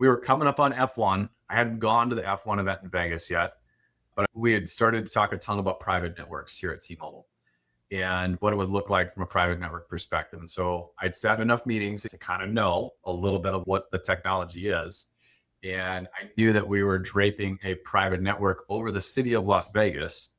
we were coming up on F1. I hadn't gone to the F1 event in Vegas yet, but we had started to talk a ton about private networks here at T-Mobile and what it would look like from a private network perspective. And so I'd sat in enough meetings to kind of know a little bit of what the technology is. And I knew that we were draping a private network over the city of Las Vegas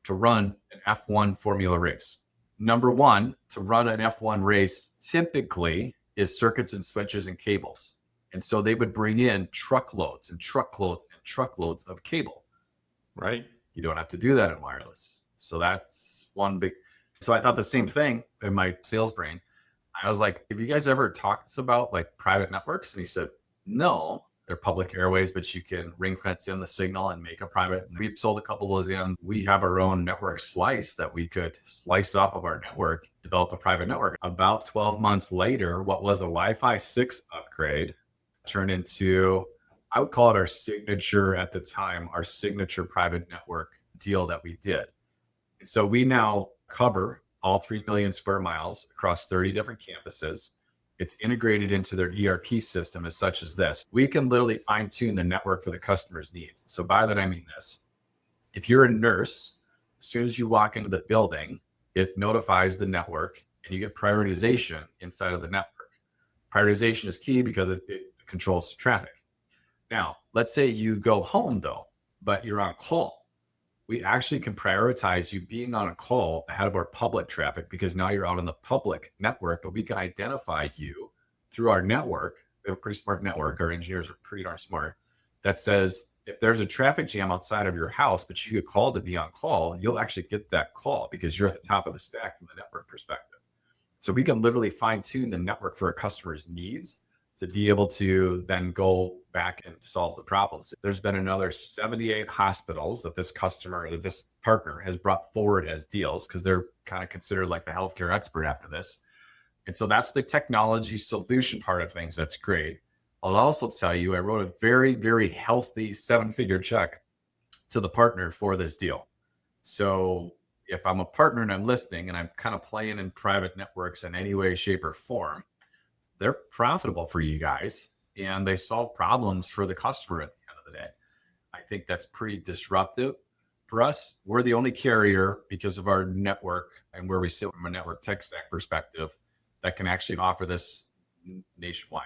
to run an F1 Formula race. Number one, to run an F1 race typically is circuits and switches and cables. And so they would bring in truckloads and truckloads and truckloads of cable. Right. You don't have to do that in wireless. So that's one big. So I thought the same thing in my sales brain. I was like, have you guys ever talked about like private networks? And he said, no, they're public airways, but you can ring fence in the signal and make a private. And we've sold a couple of those in. We have our own network slice that we could slice off of our network, develop a private network. About 12 months later, what was a Wi-Fi 6 upgrade turned into, I would call it our signature at the time, our signature private network deal that we did. And so we now cover all 3 million square miles across 30 different campuses. It's integrated into their ERP system as such as this. We can literally fine tune the network for the customer's needs. So by that, I mean this. If you're a nurse, as soon as you walk into the building, it notifies the network and you get prioritization inside of the network. Prioritization is key because it controls traffic. Now, let's say you go home though, but you're on call. We actually can prioritize you being on a call ahead of our public traffic because now you're out on the public network, but we can identify you through our network. We have a pretty smart network. Our engineers are pretty darn smart. That says if there's a traffic jam outside of your house, but you get called to be on call, you'll actually get that call because you're at the top of the stack from the network perspective. So we can literally fine tune the network for a customer's needs to be able to then go back and solve the problems. There's been another 78 hospitals that this customer or this partner has brought forward as deals because they're kind of considered like the healthcare expert after this. And so that's the technology solution part of things. That's great. I'll also tell you, I wrote a very, very healthy 7-figure check to the partner for this deal. So if I'm a partner and I'm listening and I'm kind of playing in private networks in any way, shape, or form, they're profitable for you guys and they solve problems for the customer at the end of the day. I think that's pretty disruptive for us. We're the only carrier because of our network and where we sit from a network tech stack perspective that can actually offer this nationwide.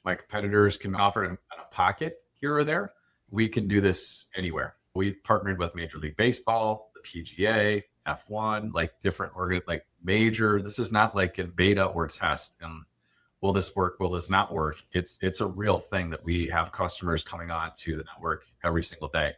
My competitors can offer it in a pocket here or there. We can do this anywhere. We partnered with Major League Baseball, the PGA, F1, like different like major. This is not like in beta or test. And will this work? Will this not work? It's a real thing that we have customers coming on to the network every single day.